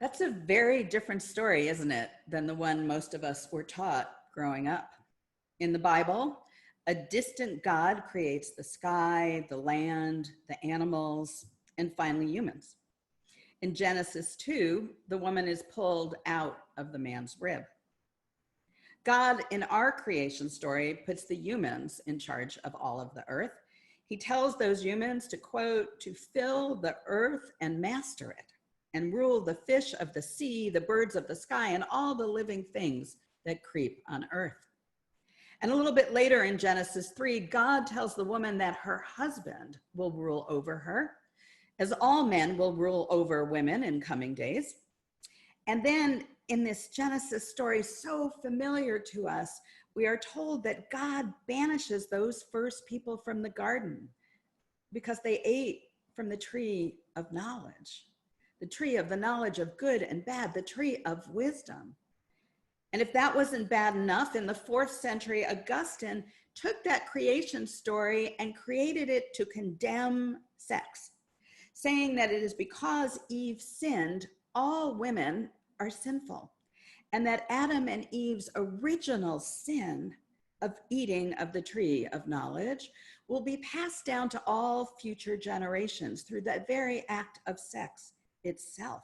That's a very different story, isn't it, than the one most of us were taught growing up. In the Bible, a distant God creates the sky, the land, the animals, and finally humans. In Genesis 2, the woman is pulled out of the man's rib. God, in our creation story, puts the humans in charge of all of the earth. He tells those humans to, quote, to fill the earth and master it, and rule the fish of the sea, the birds of the sky, and all the living things that creep on earth. And a little bit later in Genesis 3, God tells the woman that her husband will rule over her, as all men will rule over women in coming days. And then in this Genesis story, so familiar to us, we are told that God banishes those first people from the garden because they ate from the tree of knowledge, the tree of the knowledge of good and bad, the tree of wisdom. And if that wasn't bad enough, in the 4th century, Augustine took that creation story and created it to condemn sex, saying that it is because Eve sinned, all women are sinful, and that Adam and Eve's original sin of eating of the tree of knowledge will be passed down to all future generations through that very act of sex itself.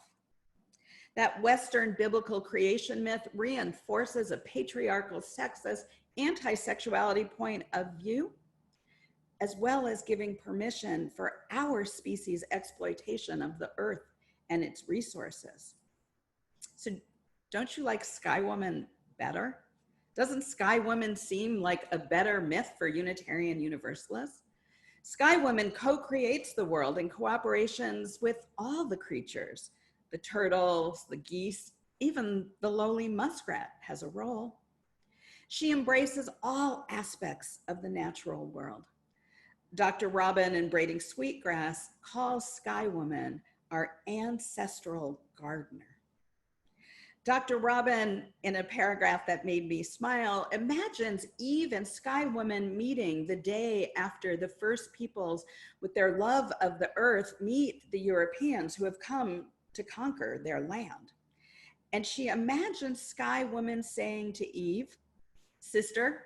That Western biblical creation myth reinforces a patriarchal, sexist, anti-sexuality point of view, as well as giving permission for our species' exploitation of the earth and its resources. So don't you like Sky Woman better? Doesn't Sky Woman seem like a better myth for Unitarian Universalists? Sky Woman co-creates the world in cooperations with all the creatures. The turtles, the geese, even the lowly muskrat has a role. She embraces all aspects of the natural world. Dr. Robin in Braiding Sweetgrass calls Sky Woman our ancestral gardener. Dr. Robin, in a paragraph that made me smile, imagines Eve and Sky Woman meeting the day after the first peoples with their love of the earth meet the Europeans who have come to conquer their land. And she imagines Sky Woman saying to Eve, sister,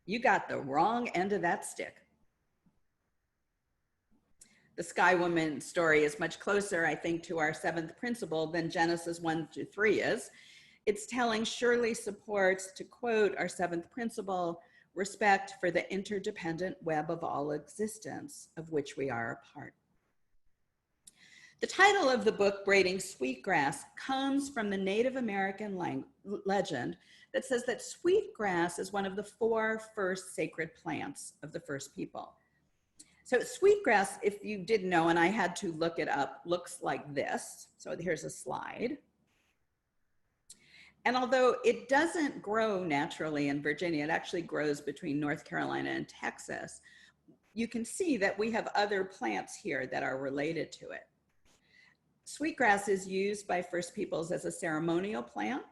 you got the wrong end of that stick. The Sky Woman story is much closer, I think, to our 7th principle than Genesis 1-3 is. Its telling surely supports, to quote our 7th principle, respect for the interdependent web of all existence of which we are a part. The title of the book, Braiding Sweetgrass, comes from the Native American legend that says that sweetgrass is one of the 4 first sacred plants of the first people. So sweetgrass, if you didn't know, and I had to look it up, looks like this. So here's a slide. And although it doesn't grow naturally in Virginia, it actually grows between North Carolina and Texas, you can see that we have other plants here that are related to it. Sweetgrass is used by First Peoples as a ceremonial plant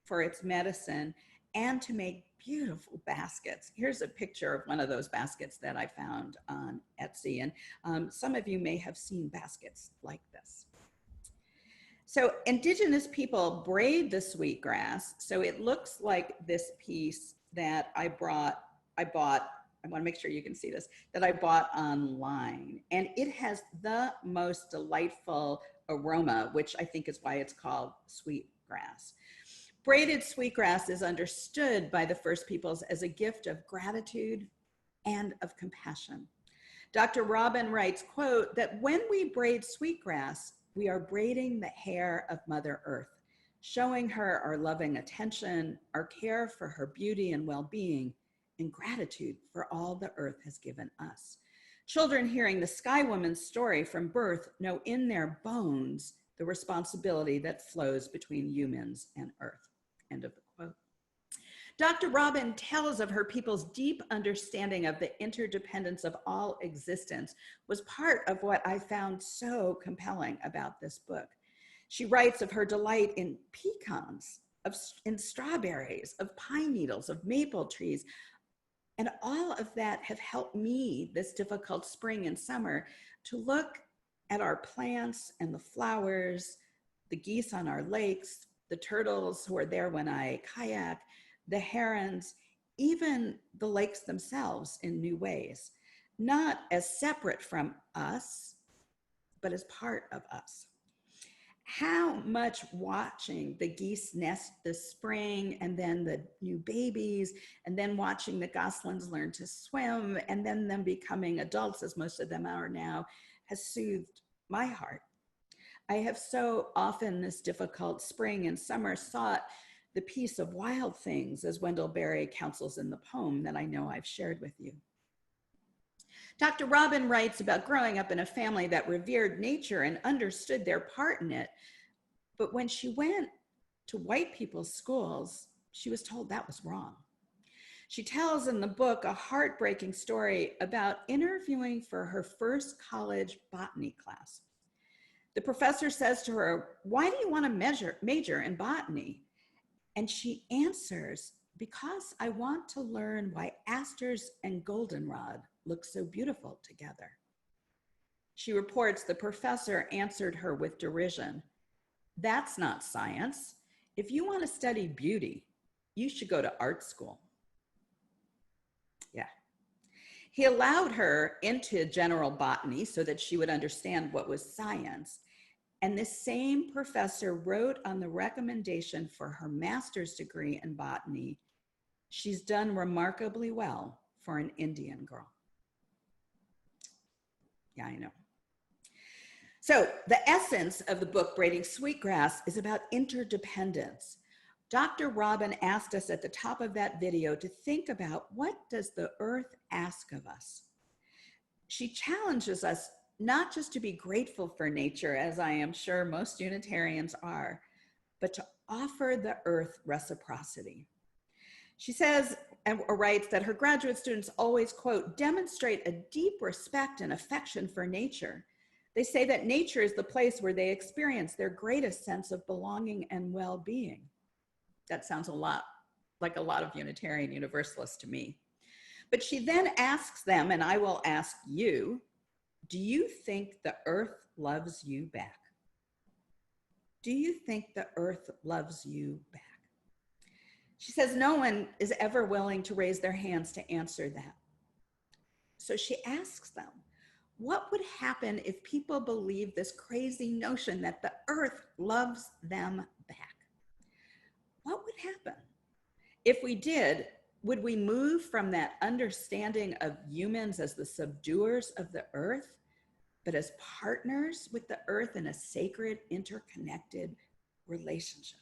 for its medicine and to make beautiful baskets. Here's a picture of one of those baskets that I found on Etsy. And some of you may have seen baskets like this. So indigenous people braid the sweetgrass. So it looks like this piece that I bought, I want to make sure you can see this, that I bought online. And it has the most delightful aroma, which I think is why it's called sweetgrass. Braided sweetgrass is understood by the First Peoples as a gift of gratitude and of compassion. Dr. Robin writes, quote, that when we braid sweetgrass, we are braiding the hair of Mother Earth, showing her our loving attention, our care for her beauty and well-being, and gratitude for all the earth has given us. Children hearing the Sky Woman's story from birth know in their bones the responsibility that flows between humans and earth. End of the quote. Dr. Robin tells of her people's deep understanding of the interdependence of all existence was part of what I found so compelling about this book. She writes of her delight in pecans, in strawberries, of pine needles, of maple trees, and all of that have helped me this difficult spring and summer to look at our plants and the flowers, the geese on our lakes, the turtles who are there when I kayak, the herons, even the lakes themselves in new ways, not as separate from us, but as part of us. How much watching the geese nest this spring, and then the new babies, and then watching the goslings learn to swim, and then them becoming adults, as most of them are now, has soothed my heart. I have so often this difficult spring and summer sought the peace of wild things, as Wendell Berry counsels in the poem that I know I've shared with you. Dr. Robin writes about growing up in a family that revered nature and understood their part in it. But when she went to white people's schools, she was told that was wrong. She tells in the book a heartbreaking story about interviewing for her first college botany class. The professor says to her, "Why do you want to major in botany?" And she answers, "Because I want to learn why asters and goldenrod look so beautiful together." She reports the professor answered her with derision, "That's not science. If you want to study beauty, you should go to art school." Yeah. He allowed her into general botany so that she would understand what was science. And this same professor wrote on the recommendation for her master's degree in botany, "She's done remarkably well for an Indian girl." Yeah, I know. So the essence of the book, Braiding Sweetgrass, is about interdependence. Dr. Robin asked us at the top of that video to think about, what does the earth ask of us? She challenges us not just to be grateful for nature, as I am sure most Unitarians are, but to offer the earth reciprocity. She says or writes that her graduate students always, quote, "demonstrate a deep respect and affection for nature. They say that nature is the place where they experience their greatest sense of belonging and well-being." That sounds a lot like a lot of Unitarian Universalists to me. But she then asks them, and I will ask you, do you think the earth loves you back? Do you think the earth loves you back? She says no one is ever willing to raise their hands to answer that. So she asks them, what would happen if people believe this crazy notion that the earth loves them back? What would happen? If we did, would we move from that understanding of humans as the subduers of the earth, but as partners with the earth in a sacred, interconnected relationship?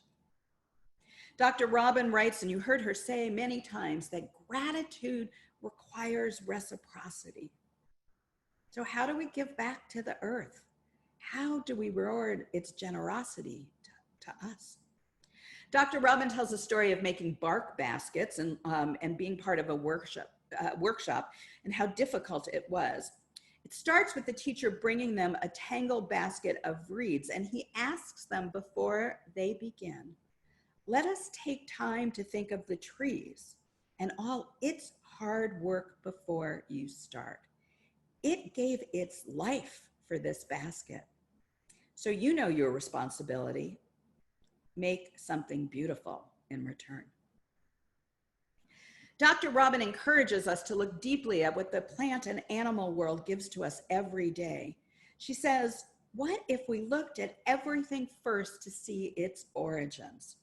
Dr. Robin writes, and you heard her say many times, that gratitude requires reciprocity. So how do we give back to the earth? How do we reward its generosity to us? Dr. Robin tells a story of making bark baskets and being part of a workshop and how difficult it was. It starts with the teacher bringing them a tangled basket of reeds, and he asks them before they begin, "Let us take time to think of the trees and all its hard work before you start. It gave its life for this basket. So you know your responsibility. Make something beautiful in return." Dr. Robin encourages us to look deeply at what the plant and animal world gives to us every day. She says, what if we looked at everything first to see its origins?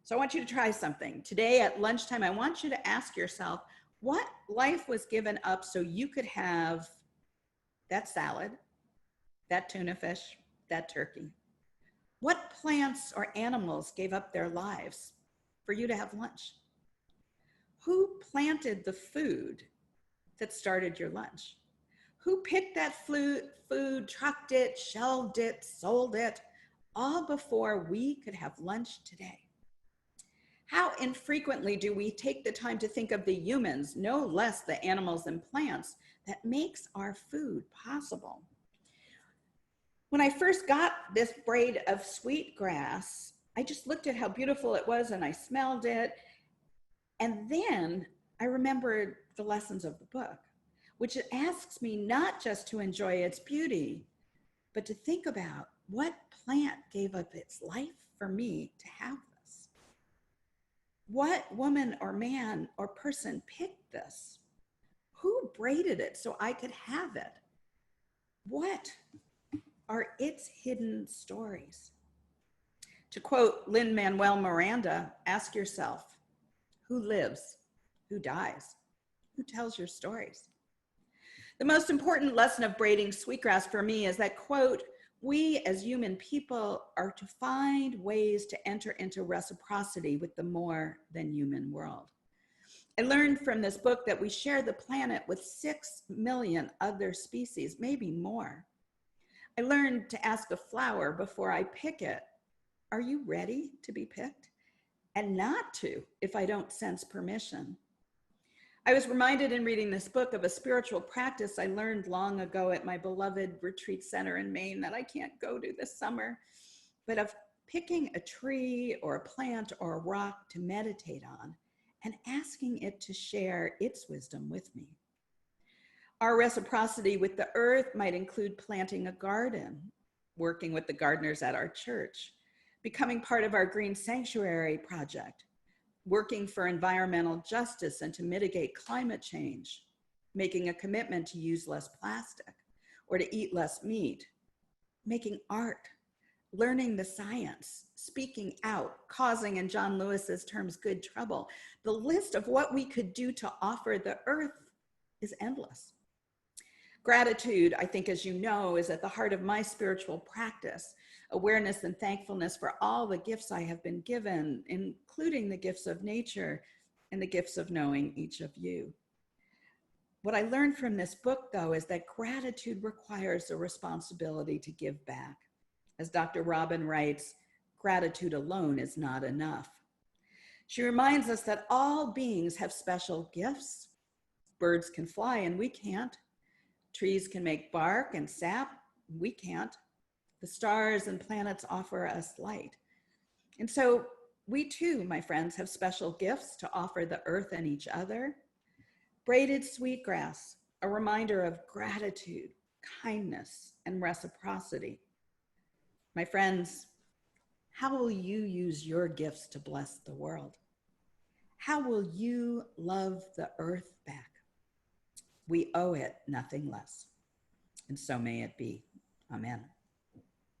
So I want you to try something. Today at lunchtime, I want you to ask yourself, what life was given up so you could have that salad, that tuna fish, that turkey? What plants or animals gave up their lives for you to have lunch? Who planted the food that started your lunch? Who picked that food, trucked it, shelved it, sold it, all before we could have lunch today? How infrequently do we take the time to think of the humans, no less the animals and plants, that makes our food possible? When I first got this braid of sweetgrass, I just looked at how beautiful it was and I smelled it. And then I remembered the lessons of the book, which asks me not just to enjoy its beauty, but to think about what plant gave up its life for me to have this? What woman or man or person picked this? Who braided it so I could have it? What are its hidden stories? To quote Lin-Manuel Miranda, ask yourself, who lives? Who dies? Who tells your stories? The most important lesson of Braiding Sweetgrass for me is that, quote, we as human people are to find ways to enter into reciprocity with the more than human world. I learned from this book that we share the planet with 6 million other species, maybe more. I learned to ask a flower before I pick it, are you ready to be picked? And not to if I don't sense permission. I was reminded in reading this book of a spiritual practice I learned long ago at my beloved retreat center in Maine that I can't go to this summer, but of picking a tree or a plant or a rock to meditate on and asking it to share its wisdom with me. Our reciprocity with the earth might include planting a garden, working with the gardeners at our church, becoming part of our Green Sanctuary project, working for environmental justice and to mitigate climate change, making a commitment to use less plastic or to eat less meat, making art, learning the science, speaking out, causing, in John Lewis's terms, good trouble. The list of what we could do to offer the earth is endless. Gratitude, I think, as you know, is at the heart of my spiritual practice. Awareness and thankfulness for all the gifts I have been given, including the gifts of nature and the gifts of knowing each of you. What I learned from this book, though, is that gratitude requires a responsibility to give back. As Dr. Robin writes, gratitude alone is not enough. She reminds us that all beings have special gifts. Birds can fly and we can't. Trees can make bark and sap, we can't. The stars and planets offer us light. And so we too, my friends, have special gifts to offer the earth and each other. Braided sweetgrass, a reminder of gratitude, kindness, and reciprocity. My friends, how will you use your gifts to bless the world? How will you love the earth back? We owe it nothing less. And so may it be. Amen.